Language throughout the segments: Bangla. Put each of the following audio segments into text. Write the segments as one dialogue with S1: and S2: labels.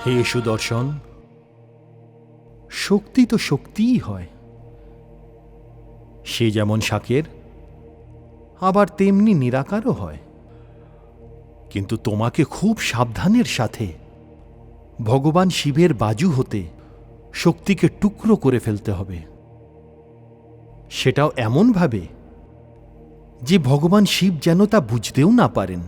S1: হে সুদর্শন, শক্তি তো শক্তিই হয়। সে যেমন সাকের, আবার তেমনি নিরাকারও হয়। কিন্তু তোমাকে খুব সাবধানের সাথে ভগবান শিবের বাজু হতে শক্তিকে টুকরো করে ফেলতে হবে, সেটাও এমনভাবে যে ভগবান শিব যেন তা বুঝতেও না পারেন।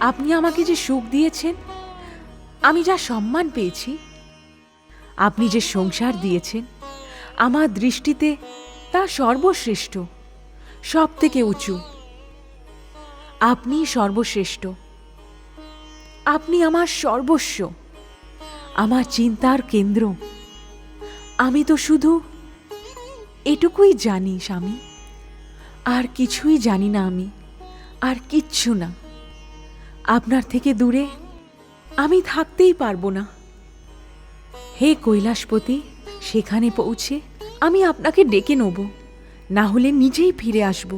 S2: আপনি আমাকে যে সুখ দিয়েছেন, আমি যা সম্মান পেয়েছি, আপনি যে সংসার দিয়েছেন, আমার দৃষ্টিতে তা সর্বশ্রেষ্ঠ, সব থেকে উঁচু। আপনি সর্বশ্রেষ্ঠ, আপনি আমার সর্বস্ব, আমার চিন্তার কেন্দ্র। আমি তো শুধু এটুকুই জানি স্বামী, আর কিছুই জানি না আমি, আর কিচ্ছু না। আপনার থেকে দূরে আমি থাকতেই পারবো না। হে কৈলাসপতি, সেখানে পৌঁছে আমি আপনাকে ডেকে নেব, না হলে নিজেই ফিরে আসব।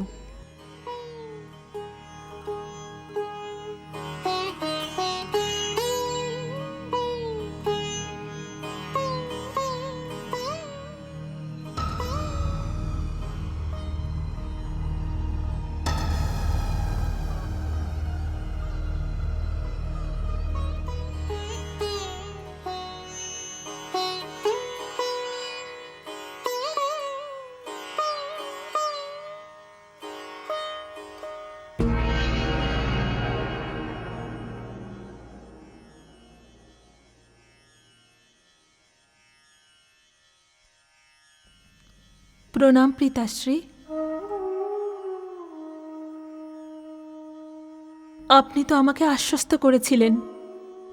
S3: প্রণাম পিতাশ্রী। আপনি তো আমাকে আশ্বস্ত করেছিলেন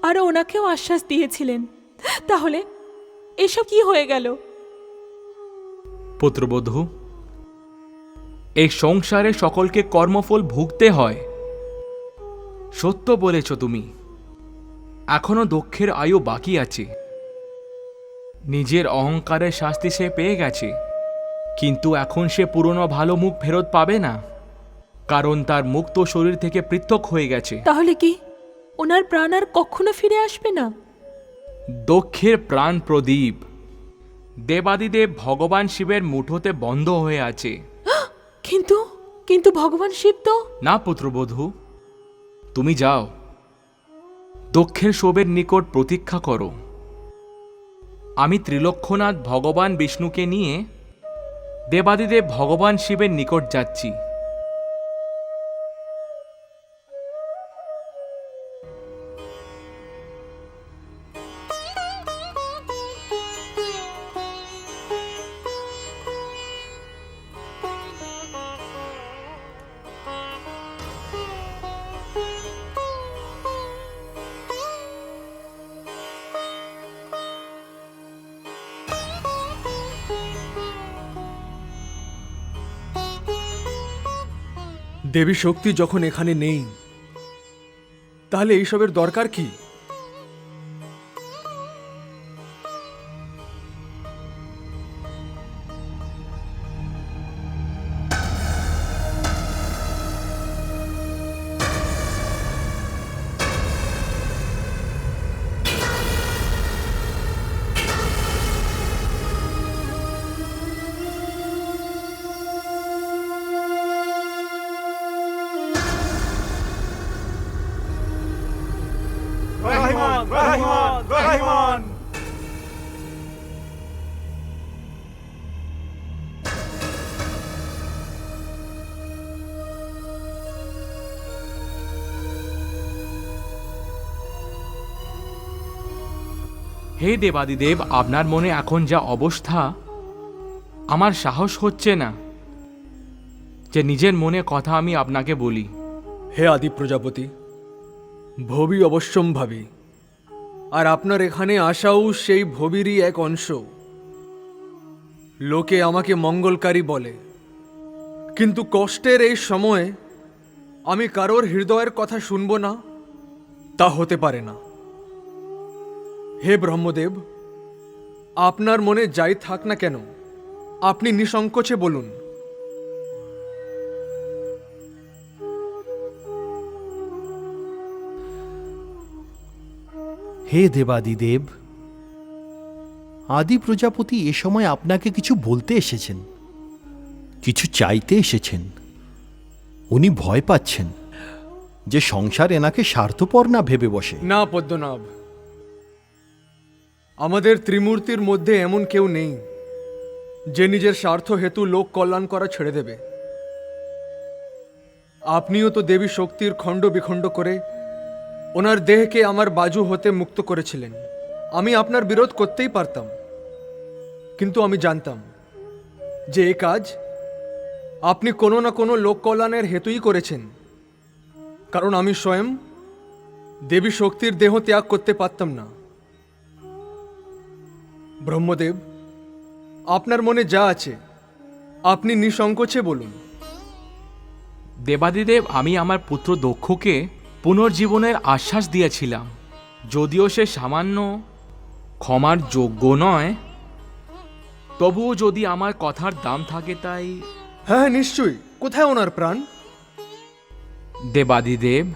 S3: আর ওনাকেও আশ্বাস দিয়েছিলেন, তাহলে এসব কি হয়ে গেল?
S4: পুত্রবধূ, এই সংসারে সকলকে কর্মফল ভুগতে হয়। সত্য বলেছ তুমি। এখনো দক্ষের আয়ু বাকি আছে। নিজের অহংকারের শাস্তি সে পেয়ে গেছে, কিন্তু এখন সে পুরনো ভালো মুখ ফেরত পাবে না, কারণ তার মুখ তো শরীর থেকে পৃথক হয়ে গেছে।
S3: তাহলে কি ওনার প্রাণ আর কখনো ফিরে আসবে না?
S4: দক্ষের প্রাণ প্রদীপ দেবাদিদেব ভগবান শিবের মুঠোতে বন্ধ হয়ে আছে।
S3: কিন্তু কিন্তু ভগবান শিব তো।
S4: না পুত্রবধূ, তুমি যাও, দক্ষের শোবের নিকট প্রতীক্ষা করো। আমি ত্রিলক্ষনাথ ভগবান বিষ্ণুকে নিয়ে দেবাদিদেব ভগবান শিবের নিকট যাচ্ছি।
S5: দেবী শক্তি যখন এখানে নেই, তাহলে এইসবের দরকার কি?
S4: হে দেবাদিদেব, আপনার মনে এখন যা অবস্থা, আমার সাহস হচ্ছে না যে নিজের মনে কথা আমি আপনাকে বলি।
S5: হে আদি প্রজাপতি, ভবি অবশ্যম্ভাবী, আর আপনার এখানে আসাও সেই ভবিরই এক অংশ। লোকে আমাকে মঙ্গলকারী বলে, কিন্তু কষ্টের এই সময়ে আমি কারোর হৃদয়ের কথা শুনব না, তা হতে পারে না। হে ব্রহ্মদেব, আপনার মনে যাই থাক না কেন, আপনি নিঃসংকোচে বলুন।
S1: হে দেবাদিদেব, আদি প্রজাপতি এ সময় আপনাকে কিছু বলতে এসেছেন, কিছু চাইতে এসেছেন। উনি ভয় পাচ্ছেন যে সংসার এনাকে স্বার্থপর না ভেবে বসে।
S5: না পদ্মনাভ, আমাদের ত্রিমূর্তির মধ্যে এমন কেউ নেই যে নিজের স্বার্থ হেতু লোক কল্যাণ করা ছেড়ে দেবে। আপনিও তো দেবী শক্তির খণ্ড বিখণ্ড করে ওনার দেহকে আমার বাজু হতে মুক্ত করেছিলেন। আমি আপনার বিরোধ করতেই পারতাম, কিন্তু আমি জানতাম যে এ কাজ আপনি কোনো না কোনো লোক কল্যাণের হেতুই করেছেন, কারণ আমি স্বয়ং দেবী শক্তির দেহ ত্যাগ করতে পারতাম না। ব্রহ্মদেব, আপনার মনে যা আছে আপনি নিঃসংকোচে বলুন।
S4: দেবাদিদেব, আমি আমার পুত্র দক্ষকে পুনর্জীবনের আশ্বাস দিয়েছিলাম। যদিও সে সামান্য ক্ষমার যোগ্য নয়, তবুও যদি আমার কথার দাম থাকে, তাই।
S5: হ্যাঁ নিশ্চয়ই। কোথায় ওনার প্রাণ?
S4: দেবাদিদেব,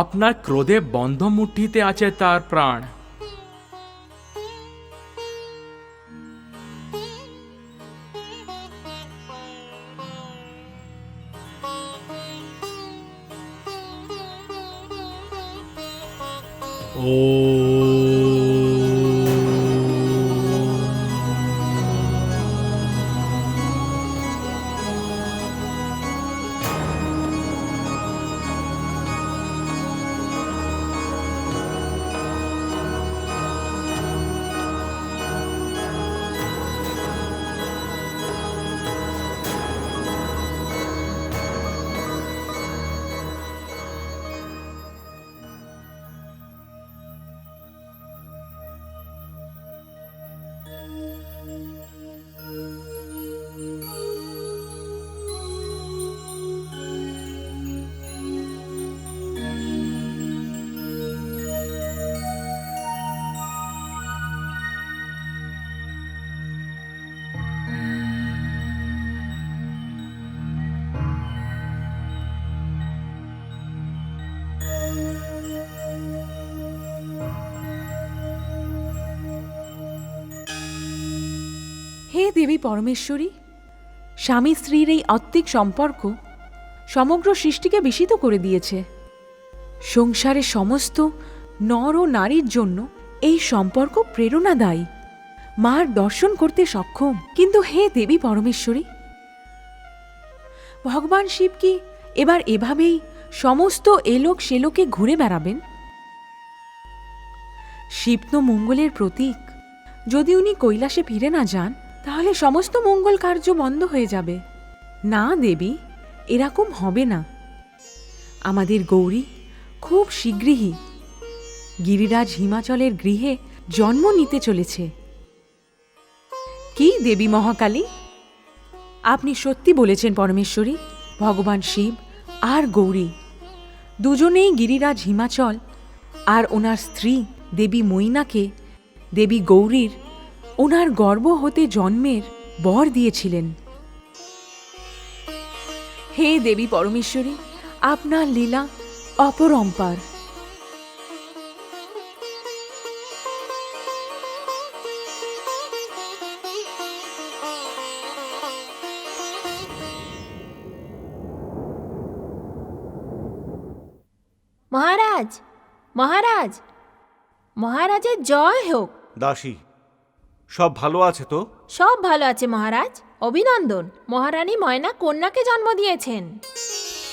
S4: আপনার ক্রোধে বন্ধ মুঠিতে আছে তার প্রাণ।
S2: হে দেবী পরমেশ্বরী, স্বামী স্ত্রীর এই আত্মিক সম্পর্ক সমগ্র সৃষ্টিকে বিস্মিত করে দিয়েছে। সংসারের সমস্ত নর ও নারীর জন্য এই সম্পর্ক প্রেরণাদায়ী, মার দর্শন করতে সক্ষম। কিন্তু হে দেবী পরমেশ্বরী, ভগবান শিব কি এবার এভাবেই সমস্ত এলোক সেলোকে ঘুরে বেড়াবেন? শিব তো মঙ্গলের প্রতীক। যদি উনি কৈলাসে ফিরে না যান, তাহলে সমস্ত মঙ্গল কার্য বন্ধ হয়ে যাবে। না দেবী, এরকম হবে না। আমাদের গৌরী খুব শীঘ্রই গিরিরাজ হিমাচলের গৃহে জন্ম নিতে চলেছে। কি দেবী মহাকালী, আপনি সত্যি বলেছেন পরমেশ্বরী। ভগবান শিব আর গৌরী দুজনেই গিরিরাজ হিমাচল আর ওনার স্ত্রী দেবী মৈনাকে দেবী গৌরীর ওনার গর্ভ হতে জন্মের বর দিয়েছিলেন। হে দেবী পরমেশ্বরী, আপনার লীলা অপরম্পার।
S3: মহারাজ, মহারাজ, মহারাজের জয় হোক।
S6: দাসী, সব ভালো আছে তো?
S3: সব ভালো আছে মহারাজ। অভিনন্দন, মহারানী ময়না কন্যাকে জন্ম দিয়েছেন।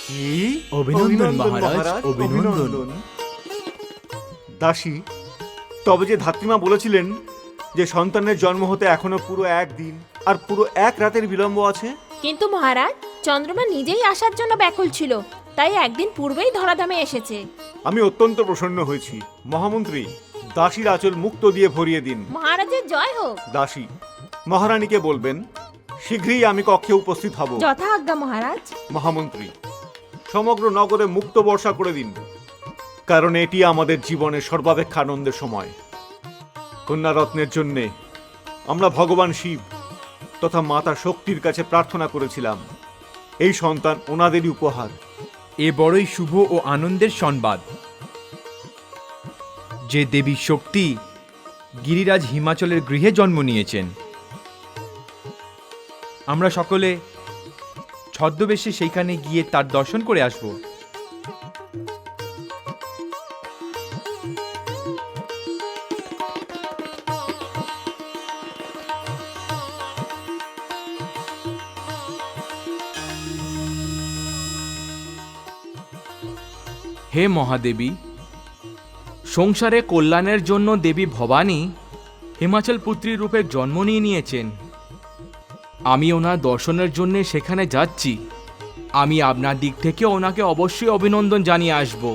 S6: কি?
S1: অভিনন্দন মহারাজ, অভিনন্দন।
S6: দাসী, তবে যে ধাত্রীমা বলেছিলেন যে সন্তানের জন্ম হতে এখনো পুরো একদিন আর পুরো এক রাতের বিলম্ব আছে।
S3: কিন্তু মহারাজ, চন্দ্রমা নিজেই আসার জন্য ব্যাকুল ছিল, তাই একদিন পূর্বেই ধরাধামে এসেছে।
S6: আমি অত্যন্ত প্রসন্ন হয়েছি। মহামন্ত্রী, দাসীর আঁচল মুক্ত দিয়ে ভরিয়ে দিন।
S3: মহারাজের জয় হোক।
S6: দাসী, মহারানীকে বলবেন শীঘ্রই আমি কক্ষে উপস্থিত হব।
S3: যথা আজ্ঞা মহারাজ।
S6: মহামন্ত্রী, সমগ্র নগরে মুক্ত বর্ষা করে দিন, কারণ এটি আমাদের জীবনের সর্বাপেক্ষা আনন্দের সময়। কন্যারত্নের জন্যে আমরা ভগবান শিব তথা মাতা শক্তির কাছে প্রার্থনা করেছিলাম। এই সন্তান ওনাদেরই উপহার।
S7: এ বড়ই শুভ ও আনন্দের সংবাদ যে দেবী শক্তি গিরিরাজ হিমাচলের গৃহে জন্ম নিয়েছেন। আমরা সকলে ছদ্মবেশে সেইখানে গিয়ে তার দর্শন করে আসব।
S4: হে মহাদেবী, সংসারে কল্যাণের জন্য দেবী ভবানী হিমাচল পুত্রী রূপে জন্ম নিয়েছেন। আমি ওনার দর্শনের জন্য সেখানে যাচ্ছি। আমি আপনার দিক থেকে ওনাকে অবশ্যই অভিনন্দন জানিয়ে আসব।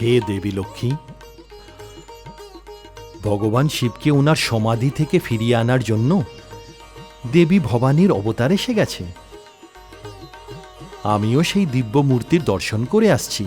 S1: হে দেবী লক্ষ্মী, ভগবান শিবকে ওনার সমাধি থেকে ফিরিয়ে আনার জন্য দেবী ভবানীর অবতার এসে গেছে। আমিও সেই দিব্য মূর্তির দর্শন করে আসছি।